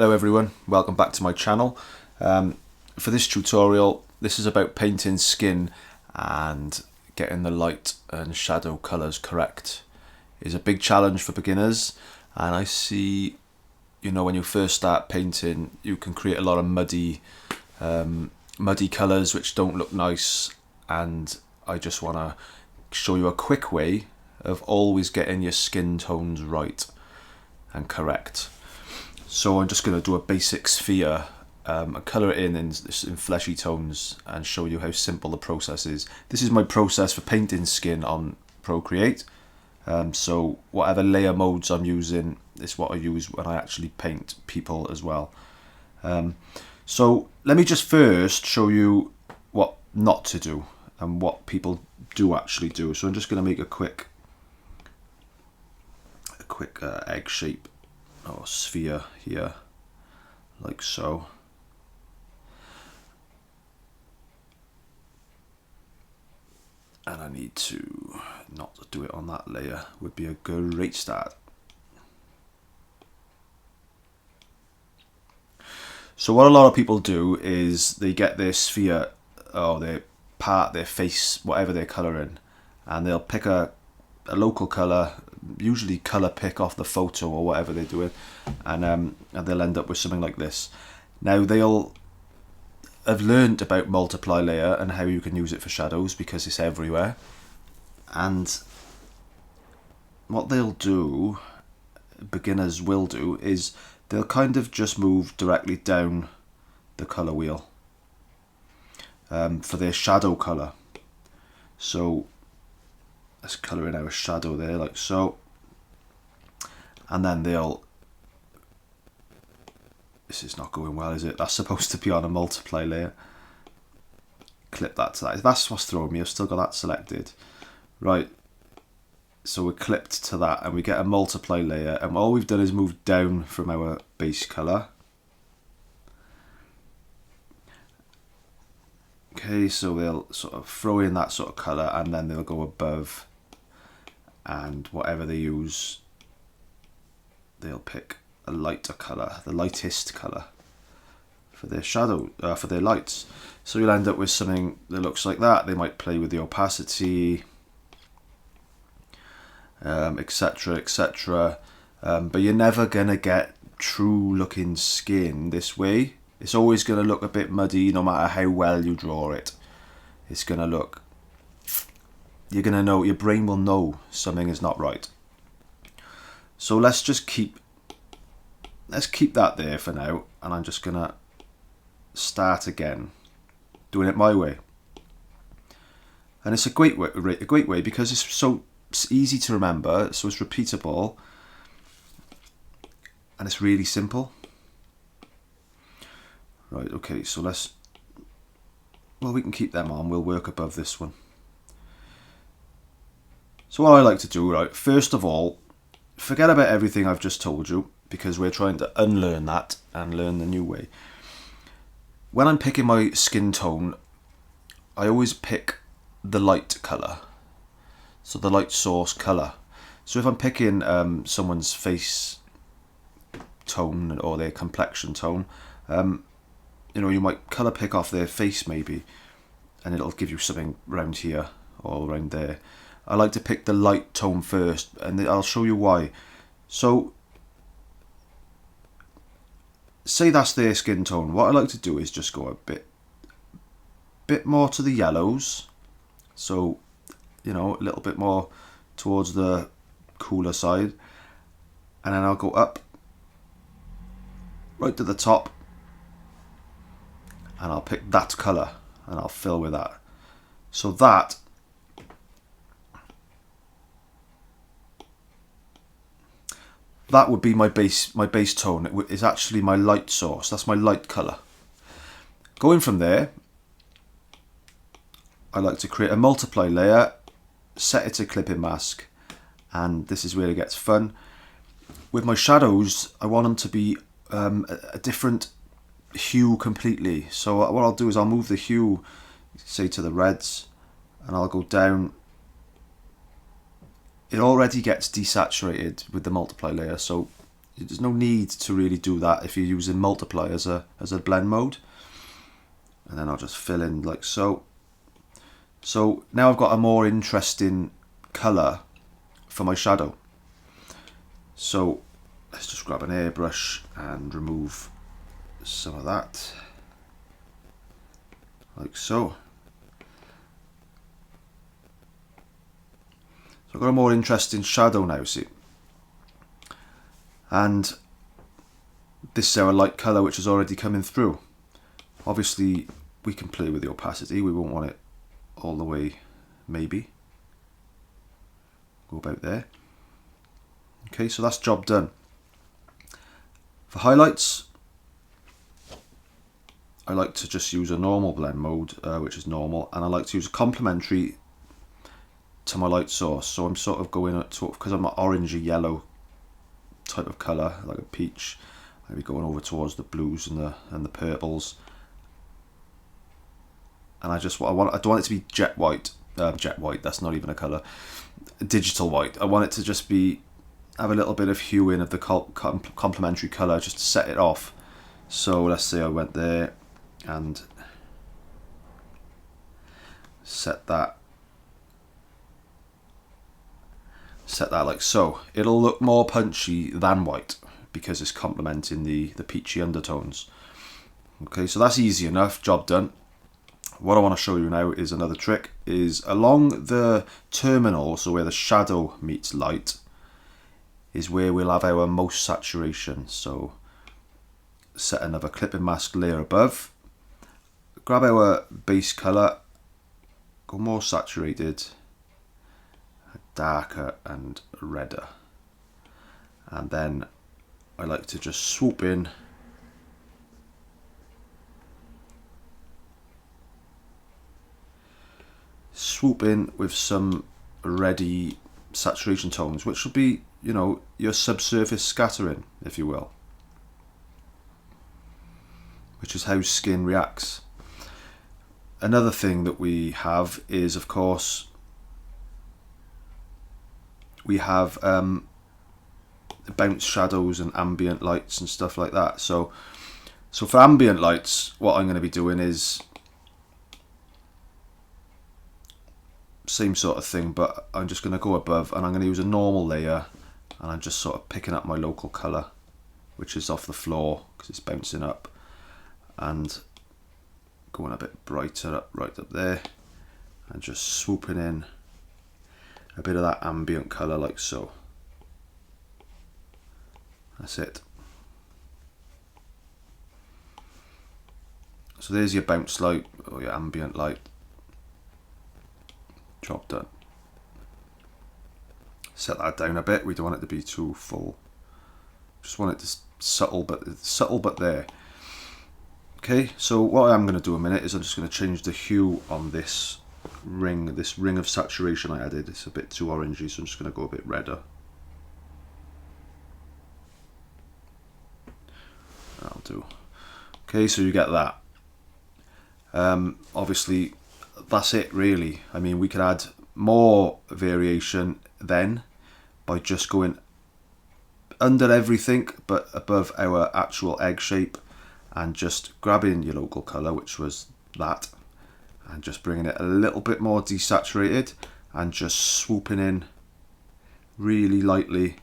Hello everyone, welcome back to my channel. For this tutorial, this is about painting skin and getting the light and shadow colours correct. It's a big challenge for beginners, and I see, when you first start painting, you can create a lot of muddy colours which don't look nice, and I just want to show you a quick way of always getting your skin tones right and correct. So I'm just going to do a basic sphere, colour it in fleshy tones and show you how simple the process is. This is my process for painting skin on Procreate. So whatever layer modes I'm using is what I use when I actually paint people as well. So let me just first show you what not to do and what people do actually do. So I'm just going to make a quick egg shape or sphere here, like so. And I need to not do it on that layer, would be a great start. So what a lot of people do is they get their sphere, or their part, their face, whatever they're colouring, and they'll pick a local colour, usually colour pick off the photo or whatever they're doing, and they'll end up with something like this. Now they'll have learned about multiply layer and how you can use it for shadows because it's everywhere, and what they'll do, beginners will do, is they'll kind of just move directly down the colour wheel for their shadow colour. So let's colour in our shadow there, like so, and then they'll, this is not going well, is it? That's supposed to be on a multiply layer. Clip that to that. That's what's throwing me. I've still got that selected. Right, so we're clipped to that and we get a multiply layer, and all we've done is move down from our base colour. Okay, so they'll sort of throw in that sort of colour, and then they'll go above, and whatever they use, they'll pick a lighter colour, the lightest colour for their shadow, for their lights. So you'll end up with something that looks like that. They might play with the opacity, etc, etc, but you're never gonna get true looking skin this way. It's always gonna look a bit muddy no matter how well you draw it. It's gonna look, you're gonna know, your brain will know something is not right. So let's keep that there for now, and I'm just gonna start again doing it my way. And it's a great way because it's easy to remember, so it's repeatable, and it's really simple. Right, okay, so we can keep them on, we'll work above this one. So what I like to do, right, first of all, forget about everything I've just told you, because we're trying to unlearn that and learn the new way. When I'm picking my skin tone, I always pick the light colour, so the light source colour. So if I'm picking someone's face tone or their complexion tone, you might colour pick off their face maybe, and it'll give you something around here or around there. I like to pick the light tone first, and I'll show you why. So say that's their skin tone. What I like to do is just go a bit more to the yellows, so a little bit more towards the cooler side, and then I'll go up right to the top, and I'll pick that colour and I'll fill with that. So that would be my base tone. It is actually my light source. That's my light colour. Going from there, I like to create a multiply layer, set it to clipping mask, and this is where it gets fun. With my shadows, I want them to be a different hue completely. So what I'll do is I'll move the hue, say, to the reds, and I'll go down. It already gets desaturated with the multiply layer, so there's no need to really do that if you're using multiply as a blend mode. And then I'll just fill in like so. So now I've got a more interesting colour for my shadow. So let's just grab an airbrush and remove some of that, like so. So I've got a more interesting shadow now, see. And this is our light colour which is already coming through. Obviously we can play with the opacity, we won't want it all the way, maybe. Go about there. Okay, so that's job done. For highlights, I like to just use a normal blend mode, which is normal, and I like to use a complementary to my light source. So I'm sort of going at because I'm an orangey yellow type of colour, like a peach. I'll be going over towards the blues and the purples. And I don't want it to be jet white. Jet white, that's not even a colour. Digital white. I want it to just have a little bit of hue in of the complementary colour just to set it off. So let's say I went there and set that like so. It'll look more punchy than white because it's complementing the peachy undertones. Okay, so that's easy enough, job done. What I want to show you now is another trick, is along the terminal, so where the shadow meets light, is where we'll have our most saturation. So set another clipping mask layer above, grab our base colour, go more saturated, darker and redder, and then I like to just swoop in with some ready saturation tones, which will be, you know, your subsurface scattering, if you will, which is how skin reacts. Another thing that we have is, of course, we have bounce shadows and ambient lights and stuff like that. So for ambient lights, what I'm going to be doing is same sort of thing, but I'm just going to go above and I'm going to use a normal layer, and I'm just sort of picking up my local colour, which is off the floor because it's bouncing up, and going a bit brighter up right up there, and just swooping in a bit of that ambient colour like so. That's it. So there's your bounce light or your ambient light. Job done. Set that down a bit. We don't want it to be too full. Just want it to subtle but there. Okay, so what I'm going to do in a minute is I'm just going to change the hue on this ring of saturation I added. It's a bit too orangey, so I'm just going to go a bit redder. That'll do. Okay, so you get that. Obviously, that's it really. I mean, we could add more variation then by just going under everything but above our actual egg shape, and just grabbing your local colour, which was that, and just bringing it a little bit more desaturated and just swooping in really lightly,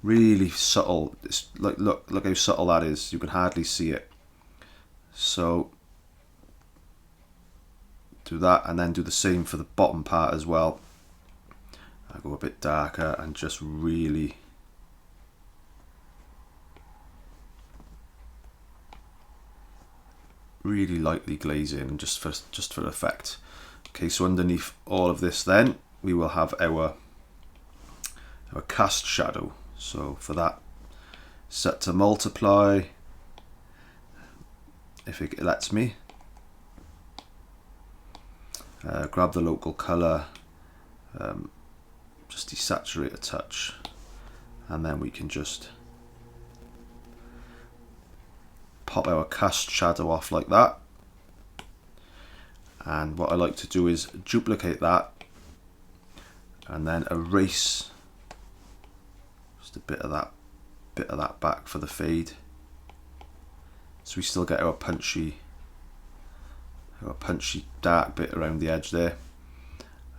really subtle. It's like, look how subtle that is. You can hardly see it. So do that, and then do the same for the bottom part as well. I go a bit darker and just really lightly glaze in just for effect. Okay, so underneath all of this then we will have our cast shadow. So for that, set to multiply if it lets me. Grab the local colour, just desaturate a touch, and then we can just pop our cast shadow off like that. And what I like to do is duplicate that and then erase just a bit of that bit of that back for the fade, so we still get our punchy dark bit around the edge there.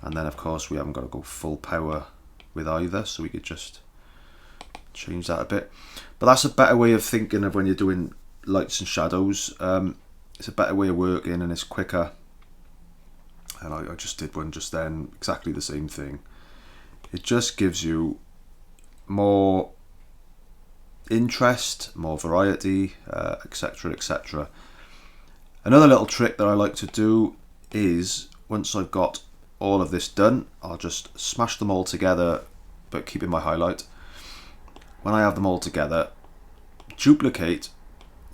And then of course we haven't got to go full power with either, so we could just change that a bit. But that's a better way of thinking of when you're doing lights and shadows. It's a better way of working and it's quicker. And I just did one just then, exactly the same thing. It just gives you more interest, more variety, etc, etc. Another little trick that I like to do is, once I've got all of this done, I'll just smash them all together, but keeping my highlight. When I have them all together, duplicate,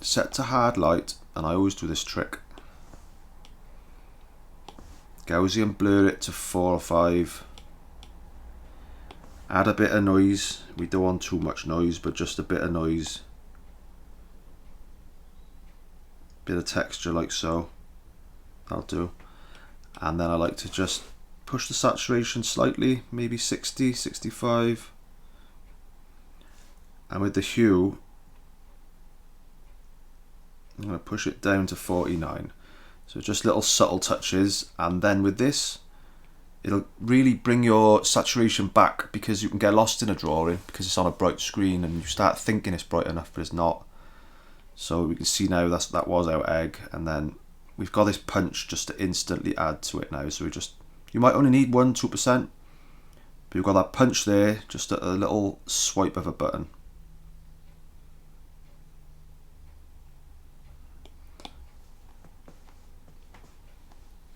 set to hard light, and I always do this trick. Gaussian blur it to 4 or 5. Add a bit of noise. We don't want too much noise, but just a bit of noise. Bit of texture like so. That'll do. And then I like to just push the saturation slightly, maybe 60, 65. And with the hue, I'm going to push it down to 49. So just little subtle touches, and then with this, it'll really bring your saturation back, because you can get lost in a drawing because it's on a bright screen and you start thinking it's bright enough, but it's not. So we can see now that was our egg, and then we've got this punch just to instantly add to it now. So you might only need 1-2%, but you've got that punch there, just a little swipe of a button.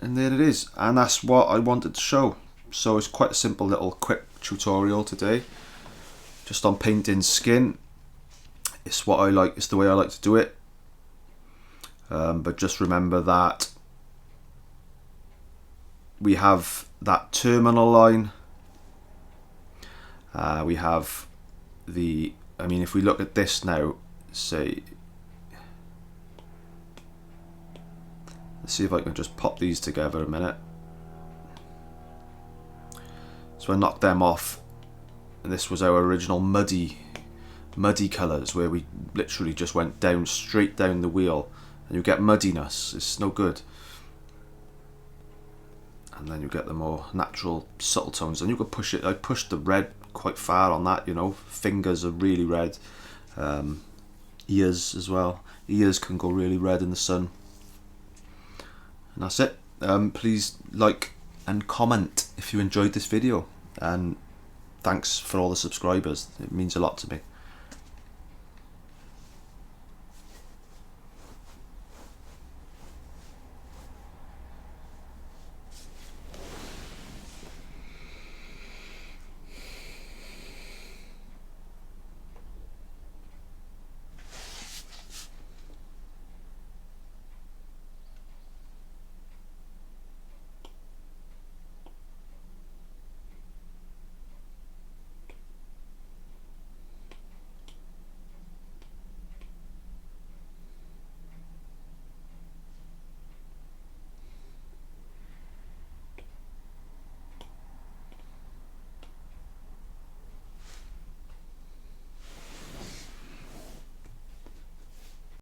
And there it is, and that's what I wanted to show. So it's quite a simple little quick tutorial today, just on painting skin. It's what I like, it's the way I like to do it. But just remember that we have that terminal line. We have the, I mean, if we look at this now, say, let's see if I can just pop these together a minute. So I knocked them off, and this was our original muddy colours, where we literally just went down, straight down the wheel, and you get muddiness. It's no good. And then you get the more natural subtle tones, and you can push it. I pushed the red quite far on that, you know. Fingers are really red. Ears as well. Ears can go really red in the sun. And that's it. Please like and comment if you enjoyed this video, and thanks for all the subscribers. It means a lot to me.